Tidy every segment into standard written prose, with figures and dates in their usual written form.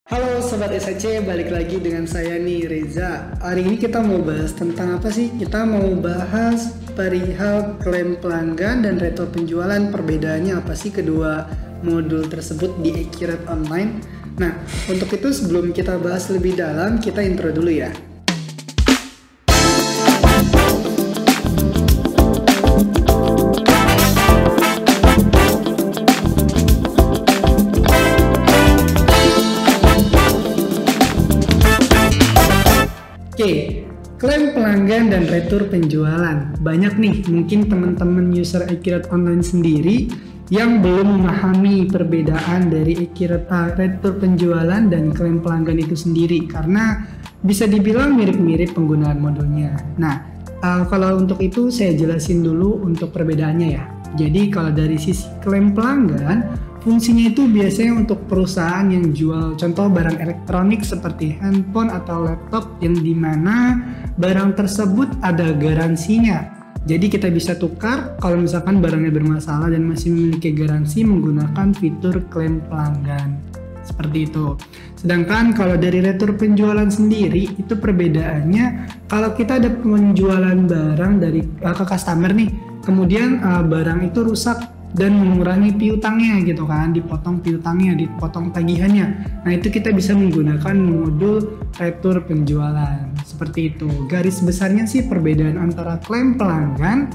Halo Sobat SAC, balik lagi dengan saya nih Reza. Hari ini kita mau bahas tentang apa sih? Kita mau bahas perihal klaim pelanggan dan reto penjualan. Perbedaannya apa sih kedua modul tersebut di Accurate Online? Nah, untuk itu sebelum kita bahas lebih dalam, kita intro dulu ya. Oke, klaim pelanggan dan retur penjualan. Banyak nih, mungkin teman-teman user Accurate Online sendiri yang belum memahami perbedaan dari retur penjualan dan klaim pelanggan itu sendiri karena bisa dibilang mirip-mirip penggunaan modulnya. Nah, kalau untuk itu saya jelasin dulu untuk perbedaannya ya. Jadi kalau dari sisi klaim pelanggan, fungsinya itu biasanya untuk perusahaan yang jual contoh barang elektronik seperti handphone atau laptop yang dimana barang tersebut ada garansinya. Jadi kita bisa tukar kalau misalkan barangnya bermasalah dan masih memiliki garansi menggunakan fitur klaim pelanggan. Seperti itu. Sedangkan kalau dari retur penjualan sendiri itu perbedaannya kalau kita ada penjualan barang dari ke customer nih, kemudian barang itu rusak dan mengurangi piutangnya gitu kan, dipotong piutangnya, dipotong tagihannya. Nah itu kita bisa menggunakan modul retur penjualan seperti itu. Garis besarnya sih perbedaan antara klaim pelanggan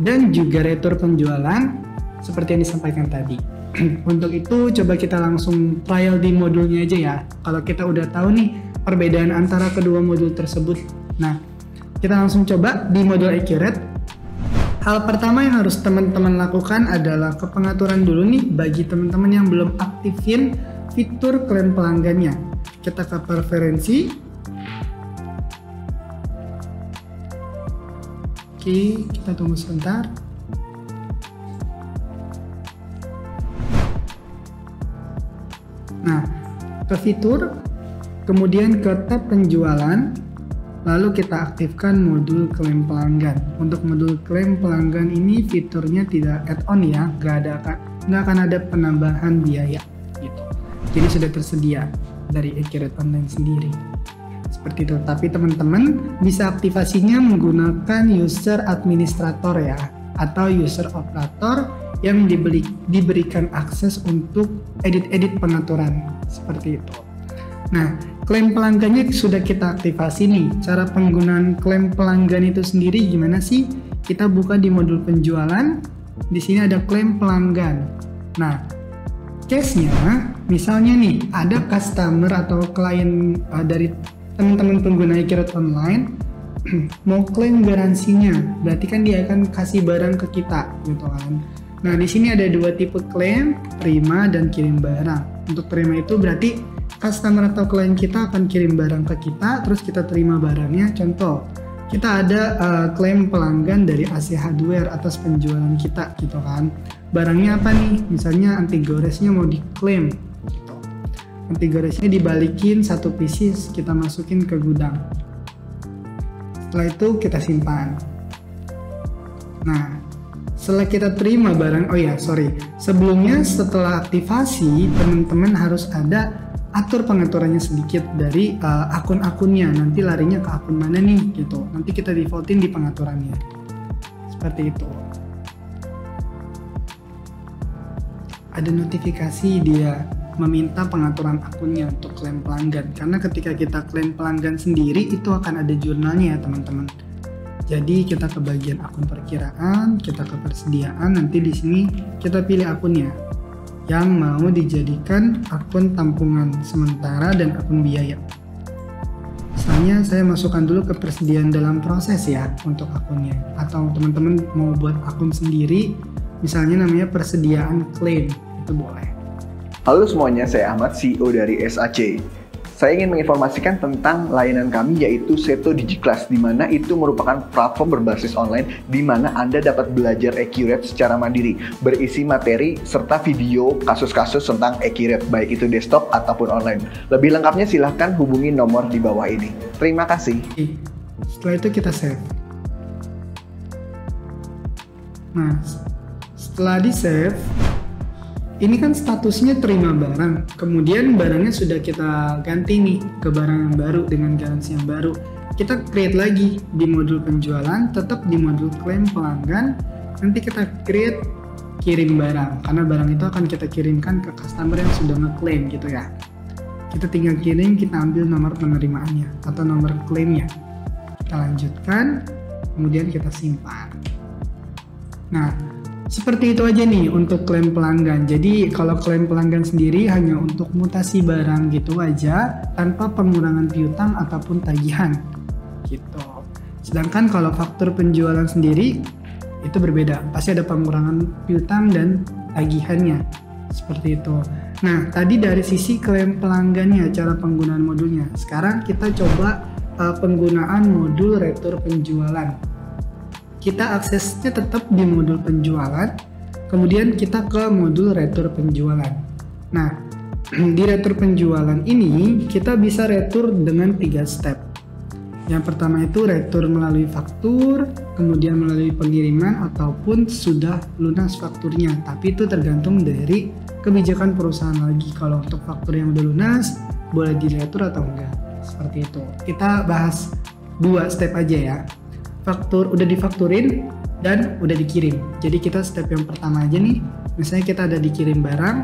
dan juga retur penjualan seperti yang disampaikan tadi. Untuk itu coba kita langsung trial di modulnya aja ya. Kalau kita udah tahu nih perbedaan antara kedua modul tersebut. Nah kita langsung coba di modul Accurate. Hal pertama yang harus teman-teman lakukan adalah ke pengaturan dulu nih bagi teman-teman yang belum aktifin fitur klaim pelanggannya. Kita ke preferensi. Oke, kita tunggu sebentar. Nah, ke fitur, kemudian ke tab penjualan, lalu kita aktifkan modul klaim pelanggan. Untuk modul klaim pelanggan ini fiturnya tidak add-on ya, nggak akan ada penambahan biaya gitu. Jadi sudah tersedia dari Accurate Online sendiri. Seperti itu. Tapi teman-teman bisa aktivasinya menggunakan user administrator ya, atau user operator yang diberikan akses untuk edit-edit pengaturan seperti itu. Nah, klaim pelanggannya sudah kita aktifasi nih. Cara penggunaan klaim pelanggan itu sendiri gimana sih? Kita buka di modul penjualan. Di sini ada klaim pelanggan. Nah, case-nya misalnya nih ada customer atau klien dari teman-teman pengguna Accurate Online mau klaim garansinya. Berarti kan dia akan kasih barang ke kita gitu kan. Nah, di sini ada dua tipe klaim, terima dan kirim barang. Untuk terima itu berarti customer atau klien kita akan kirim barang ke kita, terus kita terima barangnya. Contoh, kita ada klaim pelanggan dari AC Hardware atas penjualan kita gitu kan. Barangnya apa nih? Misalnya anti goresnya mau diklaim gitu. Anti goresnya dibalikin satu pieces, kita masukin ke gudang. Setelah itu kita simpan. Nah, setelah kita terima barang, sebelumnya setelah aktivasi teman-teman harus ada atur pengaturannya sedikit dari akun-akunnya, nanti larinya ke akun mana nih gitu, nanti kita defaultin di pengaturannya seperti itu. Ada notifikasi dia meminta pengaturan akunnya untuk klaim pelanggan, karena ketika kita klaim pelanggan sendiri itu akan ada jurnalnya ya teman-teman. Jadi kita ke bagian akun perkiraan, kita ke persediaan, nanti di sini kita pilih akunnya yang mau dijadikan akun tampungan sementara dan akun biaya. Misalnya saya masukkan dulu ke persediaan dalam proses ya untuk akunnya, atau teman-teman mau buat akun sendiri, misalnya namanya persediaan klaim, itu boleh. Halo semuanya, saya Ahmad, CEO dari SAC. Saya ingin menginformasikan tentang layanan kami yaitu Seto DigiClass, di mana itu merupakan platform berbasis online di mana Anda dapat belajar Accurate secara mandiri, berisi materi serta video kasus-kasus tentang Accurate, baik itu desktop ataupun online. Lebih lengkapnya silahkan hubungi nomor di bawah ini. Terima kasih. Setelah itu kita save. Nah, setelah di save, ini kan statusnya terima barang, kemudian barangnya sudah kita ganti nih ke barang yang baru dengan garansi yang baru. Kita create lagi di modul penjualan, tetap di modul klaim pelanggan, nanti kita create kirim barang, karena barang itu akan kita kirimkan ke customer yang sudah ngeklaim gitu ya. Kita tinggal kirim, kita ambil nomor penerimaannya atau nomor klaimnya. Kita lanjutkan, kemudian kita simpan. Nah, seperti itu aja nih untuk klaim pelanggan. Jadi kalau klaim pelanggan sendiri hanya untuk mutasi barang gitu aja, tanpa pengurangan piutang ataupun tagihan gitu. Sedangkan kalau faktur penjualan sendiri itu berbeda, pasti ada pengurangan piutang dan tagihannya seperti itu. Nah, tadi dari sisi klaim pelanggannya, cara penggunaan modulnya. Sekarang kita coba penggunaan modul retur penjualan. Kita aksesnya tetap di modul penjualan, kemudian kita ke modul retur penjualan. Nah, di retur penjualan ini kita bisa retur dengan 3 step. Yang pertama itu retur melalui faktur, kemudian melalui pengiriman ataupun sudah lunas fakturnya. Tapi itu tergantung dari kebijakan perusahaan lagi. Kalau untuk faktur yang udah lunas, boleh diretur atau enggak. Seperti itu. Kita bahas 2 step aja ya. Faktur udah difakturin dan udah dikirim. Jadi kita step yang pertama aja nih. Misalnya kita ada dikirim barang,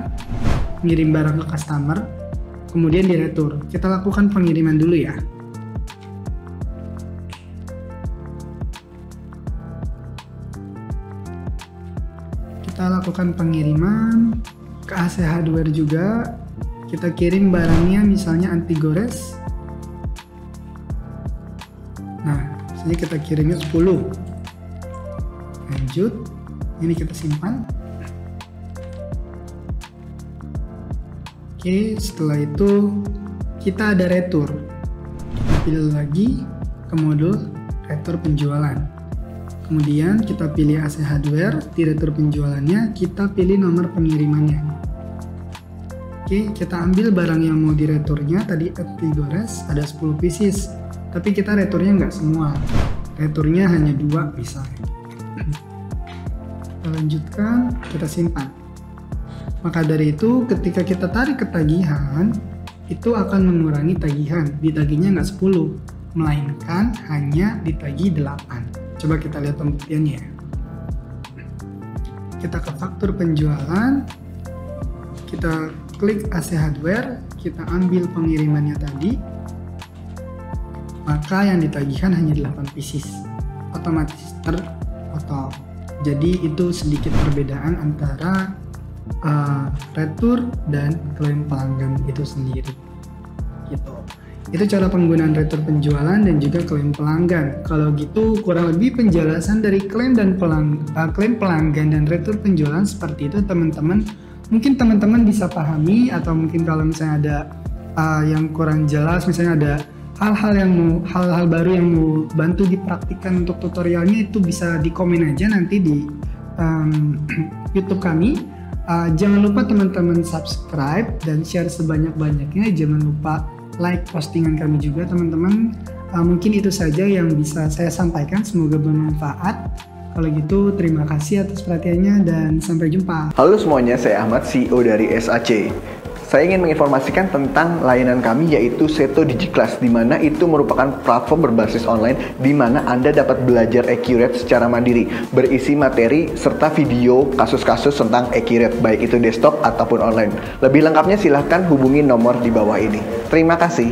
ngirim barang ke customer, kemudian diretur. Kita lakukan pengiriman dulu ya. Kita lakukan pengiriman ke AC Hardware juga. Kita kirim barangnya misalnya anti gores. Nah, misalnya kita kirimnya 10. Lanjut, ini kita simpan. Oke, setelah itu kita ada retur. Kita pilih lagi ke modul retur penjualan. Kemudian kita pilih AC Hardware, di retur penjualannya kita pilih nomor pengirimannya. Oke, kita ambil barang yang mau direturnya, tadi anti gores ada 10 pieces. Tapi kita returnya nggak semua, returnya hanya 2 misalnya. Kita lanjutkan, kita simpan. Maka dari itu ketika kita tarik ketagihan, itu akan mengurangi tagihan. Ditagihnya nggak 10, melainkan hanya ditagih 8. Coba kita lihat pembuktiannya. Kita ke faktur penjualan, kita klik AC Hardware, kita ambil pengirimannya tadi, maka yang ditagihkan hanya 8 pieces, otomatis terpotong. Jadi itu sedikit perbedaan antara retur dan klaim pelanggan itu sendiri. Gitu. Itu cara penggunaan retur penjualan dan juga klaim pelanggan. Kalau gitu kurang lebih penjelasan dari klaim pelanggan dan retur penjualan seperti itu teman-teman. Mungkin teman-teman bisa pahami, atau mungkin kalau misalnya ada yang kurang jelas, misalnya ada hal-hal baru yang mau bantu dipraktikkan untuk tutorialnya, itu bisa di komen aja nanti di YouTube kami. Jangan lupa teman-teman subscribe dan share sebanyak-banyaknya. Jangan lupa like postingan kami juga teman-teman. Mungkin itu saja yang bisa saya sampaikan, semoga bermanfaat. Kalau gitu terima kasih atas perhatiannya dan sampai jumpa. Halo semuanya, saya Ahmad, CEO dari SAC. Saya ingin menginformasikan tentang layanan kami yaitu Seto DigiClass, di mana itu merupakan platform berbasis online di mana Anda dapat belajar Accurate secara mandiri, berisi materi serta video kasus-kasus tentang Accurate, baik itu desktop ataupun online. Lebih lengkapnya silahkan hubungi nomor di bawah ini. Terima kasih.